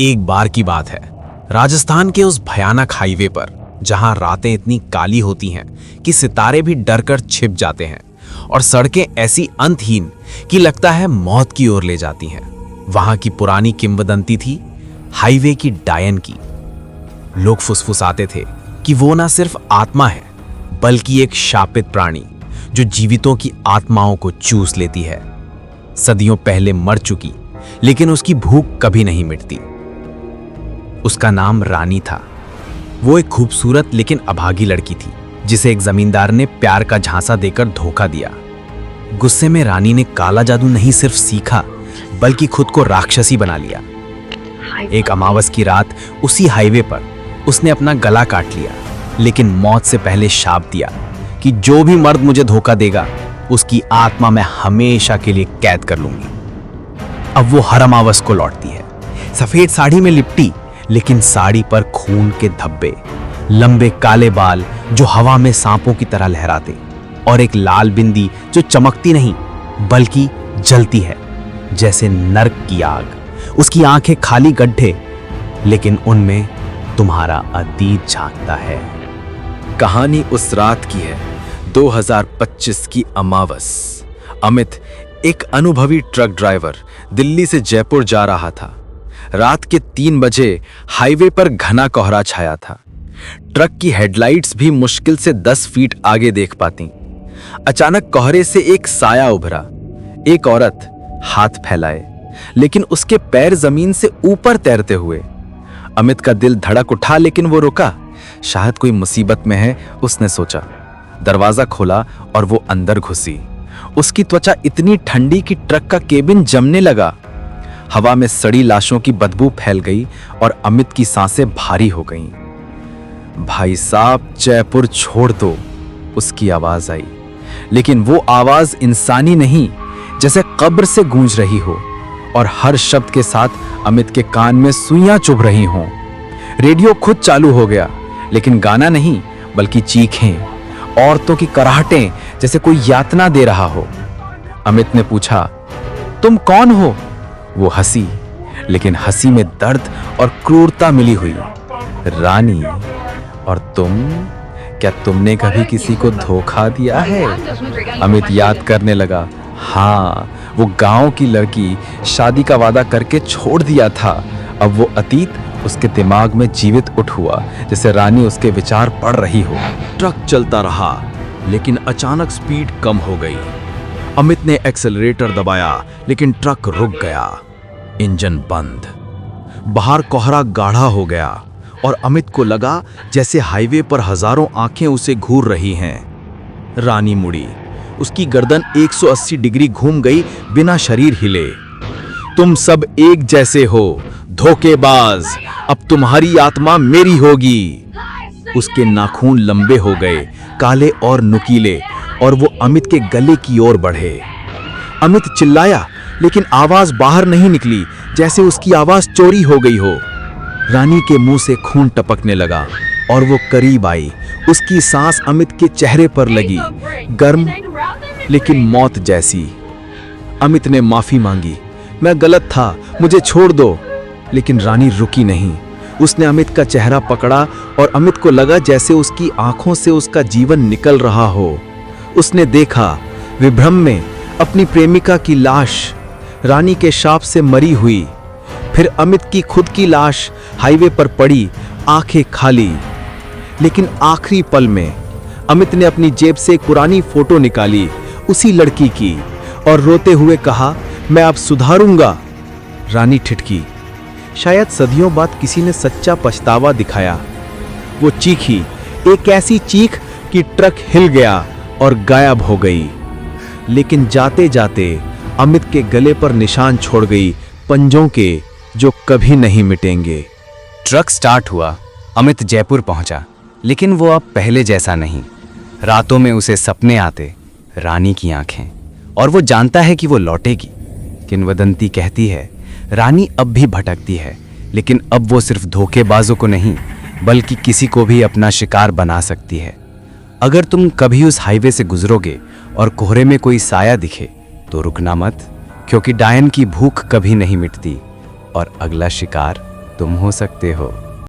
एक बार की बात है, राजस्थान के उस भयानक हाईवे पर, जहां रातें इतनी काली होती हैं कि सितारे भी डरकर छिप जाते हैं और सड़कें ऐसी अंतहीन कि लगता है मौत की ओर ले जाती हैं। वहां की पुरानी किंवदंती थी हाईवे की डायन की। लोग फुसफुसाते थे कि वो ना सिर्फ आत्मा है, बल्कि एक शापित प्राणी जो जीवितों की आत्माओं को चूस लेती है। सदियों पहले मर चुकी, लेकिन उसकी भूख कभी नहीं मिटती। उसका नाम रानी था। वो एक खूबसूरत लेकिन अभागी लड़की थी, जिसे एक जमींदार ने प्यार का झांसा देकर धोखा दिया। गुस्से में रानी ने काला जादू नहीं सिर्फ सीखा, बल्कि खुद को राक्षसी बना लिया। एक अमावस की रात उसी हाईवे पर उसने अपना गला काट लिया, लेकिन मौत से पहले शाप दिया कि जो भी मर्द मुझे धोखा देगा, उसकी आत्मा मैं हमेशा के लिए कैद कर लूंगी। अब वो हर अमावस को लौटती है, सफेद साड़ी में लिपटी, लेकिन साड़ी पर खून के धब्बे, लंबे काले बाल जो हवा में सांपों की तरह लहराते, और एक लाल बिंदी जो चमकती नहीं बल्कि जलती है जैसे नर्क की आग। उसकी आंखें खाली गड्ढे, लेकिन उनमें तुम्हारा अतीत झांकता है। कहानी उस रात की है, 2025 की अमावस। अमित, एक अनुभवी ट्रक ड्राइवर, दिल्ली से जयपुर जा रहा था। रात के 3 बजे हाईवे पर घना कोहरा छाया था। ट्रक की हेडलाइट्स भी मुश्किल से 10 फीट आगे देख पाती। अचानक कोहरे से एक साया उभरा। एक औरत, हाथ फैलाए, लेकिन उसके पैर जमीन से ऊपर तैरते हुए। अमित का दिल धड़क उठा, लेकिन वो रुका। शायद कोई मुसीबत में है, उसने सोचा। दरवाजा खोला और वो अंदर घुसी। उसकी त्वचा इतनी ठंडी कि ट्रक का केबिन जमने लगा। हवा में सड़ी लाशों की बदबू फैल गई और अमित की सांसें भारी हो गईं। भाई साहब, जयपुर छोड़ दो, उसकी आवाज आई। लेकिन वो आवाज इंसानी नहीं, जैसे कब्र से गूंज रही हो, और हर शब्द के साथ अमित के कान में सुइयां चुभ रही हों। रेडियो खुद चालू हो गया, लेकिन गाना नहीं बल्कि चीखें, औरतों की कराहटें, जैसे कोई यातना दे रहा हो। अमित ने पूछा, तुम कौन हो? वो हंसी, लेकिन हंसी में दर्द और क्रूरता मिली हुई। रानी, और तुम? क्या तुमने कभी किसी को धोखा दिया है? अमित याद करने लगा। हाँ, वो गांव की लड़की, शादी का वादा करके छोड़ दिया था। अब वो अतीत उसके दिमाग में जीवित उठ हुआ, जैसे रानी उसके विचार पढ़ रही हो। ट्रक चलता रहा, लेकिन अचानक स्पीड कम हो गई। अमित ने एक्सेलरेटर दबाया, लेकिन ट्रक रुक गया। इंजन बंद। बाहर कोहरा गाढ़ा हो गया और अमित को लगा जैसे हाईवे पर हजारों आंखें उसे घूर रही हैं। रानी मुड़ी, उसकी गर्दन 180 डिग्री घूम गई, बिना शरीर हिले। तुम सब एक जैसे हो, धोखेबाज, अब तुम्हारी आत्मा मेरी होगी। उसके नाखून लंबे हो गए, काले और नुकीले, और वो अमित के गले की ओर बढ़े। अमित चिल्लाया, लेकिन आवाज बाहर नहीं निकली, जैसे उसकी आवाज चोरी हो गई हो। रानी के मुंह से खून टपकने लगा और वो करीब आई। उसकी सांस अमित के चेहरे पर लगी, गर्म लेकिन मौत जैसी। अमित ने माफी मांगी, मैं गलत था, मुझे छोड़ दो। लेकिन रानी रुकी नहीं। उसने अमित का चेहरा पकड़ा और अमित को लगा जैसे उसकी आंखों से उसका जीवन निकल रहा हो। उसने देखा, विभ्रम में, अपनी प्रेमिका की लाश, रानी के शाप से मरी हुई। फिर अमित की खुद की लाश हाईवे पर पड़ी, आंखें खाली। लेकिन आखिरी पल में अमित ने अपनी जेब से एक पुरानी फोटो निकाली, उसी लड़की की, और रोते हुए कहा, मैं अब सुधारूंगा। रानी ठिठकी। शायद सदियों बाद किसी ने सच्चा पछतावा दिखाया। वो चीखी, एक ऐसी चीख कि ट्रक हिल गया और गायब हो गई। लेकिन जाते जाते अमित के गले पर निशान छोड़ गई, पंजों के, जो कभी नहीं मिटेंगे। ट्रक स्टार्ट हुआ। अमित जयपुर पहुंचा, लेकिन वो अब पहले जैसा नहीं। रातों में उसे सपने आते, रानी की आंखें, और वो जानता है कि वो लौटेगी। किंवदंती कहती है, रानी अब भी भटकती है, लेकिन अब वो सिर्फ धोखेबाजों को नहीं, बल्कि किसी को भी अपना शिकार बना सकती है। अगर तुम कभी उस हाईवे से गुजरोगे और कोहरे में कोई साया दिखे, तो रुकना मत, क्योंकि डायन की भूख कभी नहीं मिटती और अगला शिकार तुम हो सकते हो।